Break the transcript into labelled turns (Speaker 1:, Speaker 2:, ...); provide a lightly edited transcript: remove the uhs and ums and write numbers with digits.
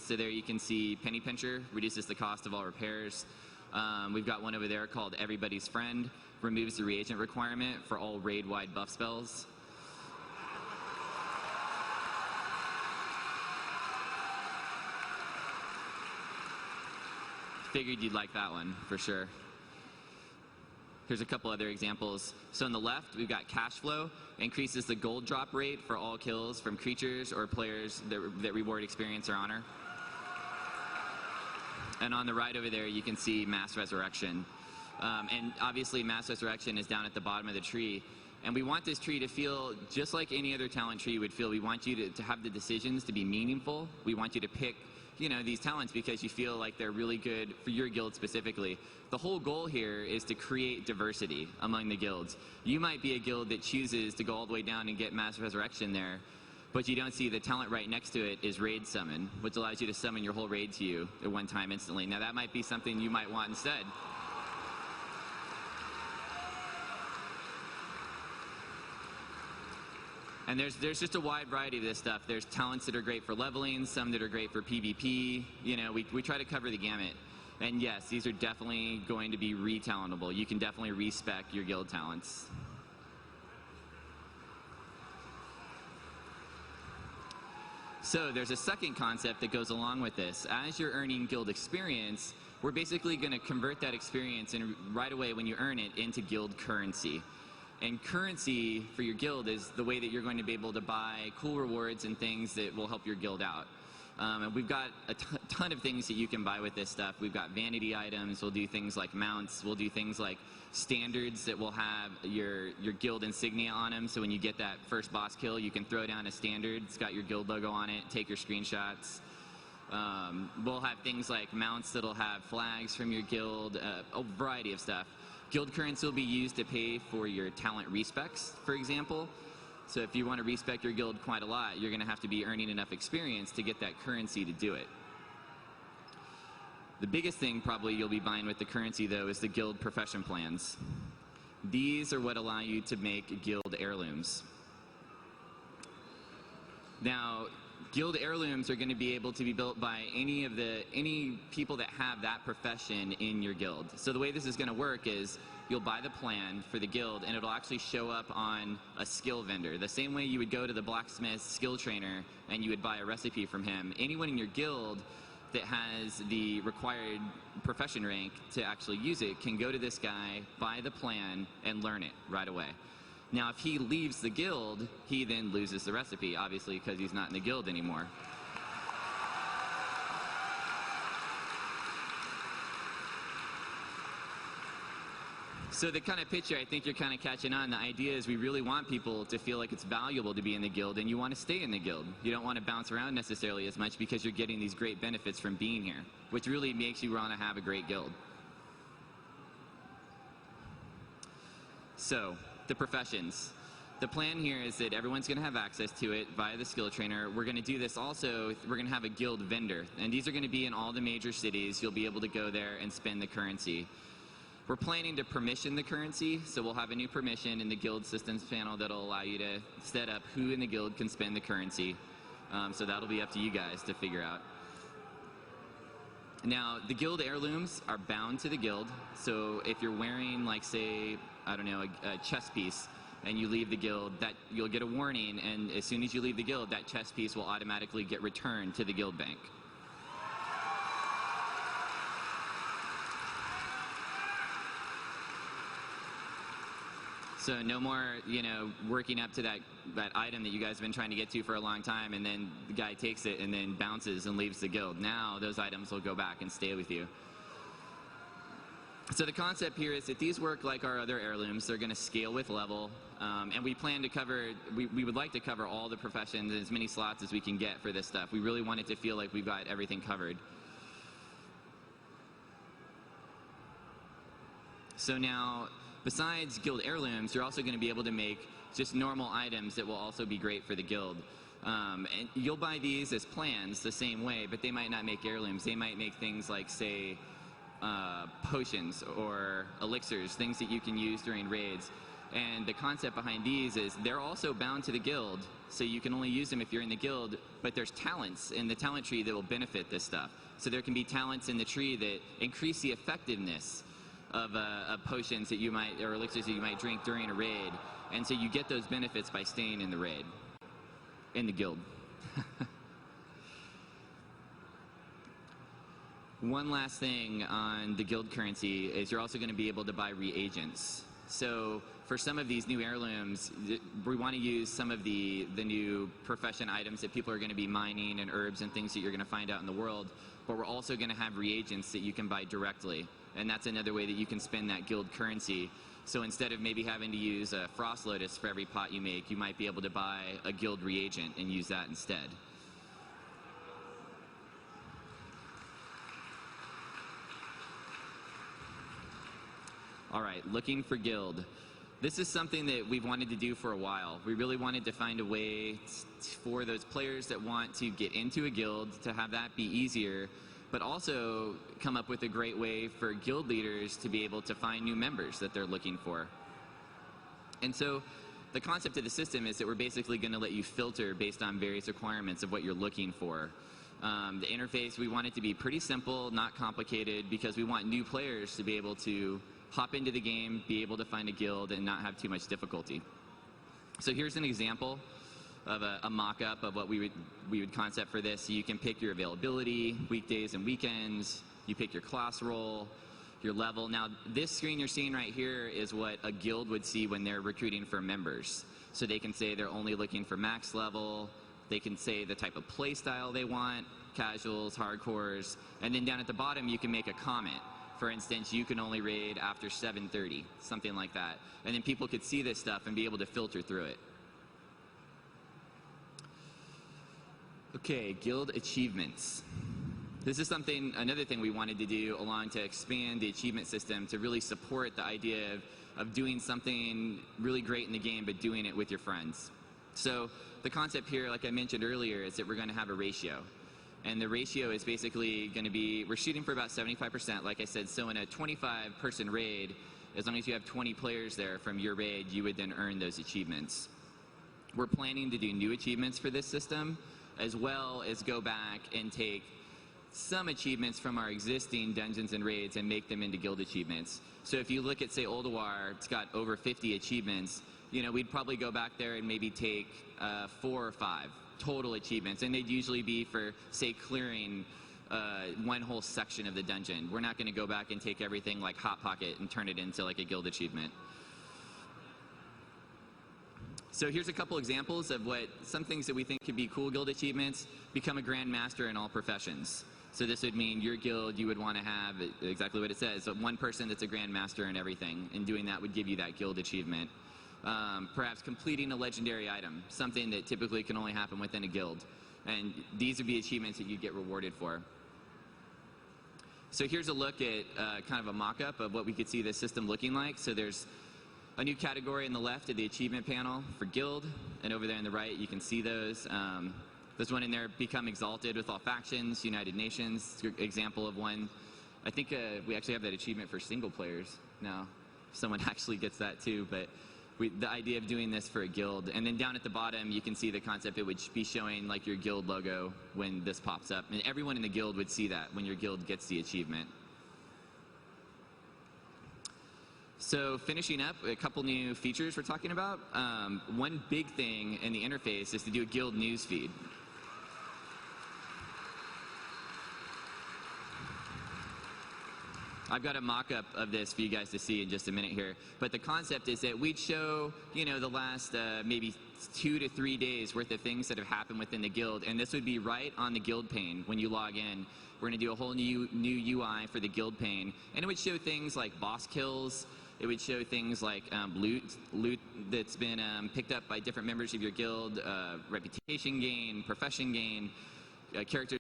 Speaker 1: So there you can see Penny Pincher, reduces the cost of all repairs. We've got one over there called Everybody's Friend, removes the reagent requirement for all raid-wide buff spells. Figured you'd like that one, for sure. Here's a couple other examples. So on the left, we've got Cash Flow, increases the gold drop rate for all kills from creatures or players that reward experience or honor. And on the right over there, you can see Mass Resurrection. And obviously, Mass Resurrection is down at the bottom of the tree. And we want this tree to feel just like any other talent tree would feel. We want you to have the decisions to be meaningful. We want you to pick these talents because you feel like they're really good for your guild specifically. The whole goal here is to create diversity among the guilds. You might be a guild that chooses to go all the way down and get Mass Resurrection there, but you don't see the talent right next to it is Raid Summon, which allows you to summon your whole raid to you at one time instantly. Now that might be something you might want instead. And there's just a wide variety of this stuff. There's talents that are great for leveling, some that are great for PvP. We try to cover the gamut. And yes, these are definitely going to be re-talentable. You can definitely respec your guild talents. So there's a second concept that goes along with this. As you're earning guild experience, we're basically going to convert that experience and right away when you earn it into guild currency. And currency for your guild is the way that you're going to be able to buy cool rewards and things that will help your guild out. And we've got a ton of things that you can buy with this stuff. We've got vanity items. We'll do things like mounts. We'll do things like standards that will have your guild insignia on them. So when you get that first boss kill, you can throw down a standard. It's got your guild logo on it. Take your screenshots. We'll have things like mounts that'll have flags from your guild, a variety of stuff. Guild currency will be used to pay for your talent respecs, for example. So if you want to respec your guild quite a lot, you're going to have to be earning enough experience to get that currency to do it. The biggest thing probably you'll be buying with the currency, though, is the guild profession plans. These are what allow you to make guild heirlooms. Now, guild heirlooms are going to be able to be built by any people that have that profession in your guild. So the way this is going to work is you'll buy the plan for the guild and it'll actually show up on a skill vendor. The same way you would go to the blacksmith skill trainer and you would buy a recipe from him. Anyone in your guild that has the required profession rank to actually use it can go to this guy, buy the plan, and learn it right away. Now, if he leaves the guild, he then loses the recipe, obviously, because he's not in the guild anymore. So the kind of picture, I think you're kind of catching on. The idea is we really want people to feel like it's valuable to be in the guild, and you want to stay in the guild. You don't want to bounce around necessarily as much because you're getting these great benefits from being here, which really makes you want to have a great guild. So, the professions. The plan here is that everyone's going to have access to it via the skill trainer. We're going to do this also, we're going to have a guild vendor. And these are going to be in all the major cities. You'll be able to go there and spend the currency. We're planning to permission the currency, so we'll have a new permission in the guild systems panel that'll allow you to set up who in the guild can spend the currency. So that'll be up to you guys to figure out. Now, the guild heirlooms are bound to the guild, so if you're wearing, like, say, I don't know, a chess piece, and you leave the guild, that you'll get a warning, and as soon as you leave the guild, that chess piece will automatically get returned to the guild bank. So no more, working up to that item that you guys have been trying to get to for a long time, and then the guy takes it and then bounces and leaves the guild. Now those items will go back and stay with you. So the concept here is that these work like our other heirlooms. They're going to scale with level, and we plan to cover, we would like to cover all the professions and as many slots as we can get for this stuff. We really want it to feel like we've got everything covered. So now, besides guild heirlooms, you're also going to be able to make just normal items that will also be great for the guild. And you'll buy these as plans the same way, but they might not make heirlooms. They might make things like, say, potions or elixirs, things that you can use during raids. And the concept behind these is they're also bound to the guild, so you can only use them if you're in the guild, but there's talents in the talent tree that will benefit this stuff. So there can be talents in the tree that increase the effectiveness of potions that you might, or elixirs that you might drink during a raid. And so you get those benefits by staying in the raid, in the guild. One last thing on the guild currency is you're also going to be able to buy reagents. So for some of these new heirlooms, we want to use some of the new profession items that people are going to be mining and herbs and things that you're going to find out in the world, but we're also going to have reagents that you can buy directly. And that's another way that you can spend that guild currency. So instead of maybe having to use a frost lotus for every pot you make, you might be able to buy a guild reagent and use that instead. All right, looking for guild. This is something that we've wanted to do for a while. We really wanted to find a way for those players that want to get into a guild to have that be easier, but also come up with a great way for guild leaders to be able to find new members that they're looking for. And so the concept of the system is that we're basically going to let you filter based on various requirements of what you're looking for. The interface, we want it to be pretty simple, not complicated, because we want new players to be able to hop into the game, be able to find a guild, and not have too much difficulty. So here's an example of a mock-up of what we would concept for this. So you can pick your availability, weekdays and weekends, you pick your class role, your level. Now, this screen you're seeing right here is what a guild would see when they're recruiting for members. So they can say they're only looking for max level, they can say the type of play style they want, casuals, hardcores, and then down at the bottom you can make a comment. For instance, you can only raid after 7:30, something like that. And then people could see this stuff and be able to filter through it. Okay, guild achievements. This is another thing we wanted to do along to expand the achievement system to really support the idea of doing something really great in the game, but doing it with your friends. So the concept here, like I mentioned earlier, is that we're going to have a ratio. And the ratio is basically going to be, we're shooting for about 75%, like I said. So in a 25-person raid, as long as you have 20 players there from your raid, you would then earn those achievements. We're planning to do new achievements for this system, as well as go back and take some achievements from our existing dungeons and raids and make them into guild achievements. So if you look at, say, Oldawar, it's got over 50 achievements. You know, we'd probably go back there and maybe take 4 or 5 total achievements, and they'd usually be for, say, clearing one whole section of the dungeon. We're not going to go back and take everything like Hot Pocket and turn it into like a guild achievement. So here's a couple examples of some things that we think could be cool guild achievements. Become a Grand Master in all professions. So this would mean your guild, you would want to have exactly what it says, one person that's a Grand Master in everything, and doing that would give you that guild achievement. Perhaps completing a legendary item, something that typically can only happen within a guild. And these would be achievements that you get rewarded for. So here's a look at kind of a mock-up of what we could see this system looking like. So there's a new category on the left of the achievement panel for guild, and over there on the right you can see those. There's one in there, Become Exalted with all factions, United Nations, example of one. I think we actually have that achievement for single players now. Someone actually gets that too, but the idea of doing this for a guild. And then down at the bottom you can see the concept. It would be showing like your guild logo when this pops up, and everyone in the guild would see that when your guild gets the achievement. So finishing up, a couple new features we're talking about. One big thing in the interface is to do a guild news feed. I've got a mock-up of this for you guys to see in just a minute here. But the concept is that we'd show, you know, the last maybe 2 to 3 days worth of things that have happened within the guild, and this would be right on the guild pane when you log in. We're going to do a whole new UI for the guild pane, and it would show things like boss kills. It would show things like loot that's been picked up by different members of your guild, reputation gain, profession gain, characters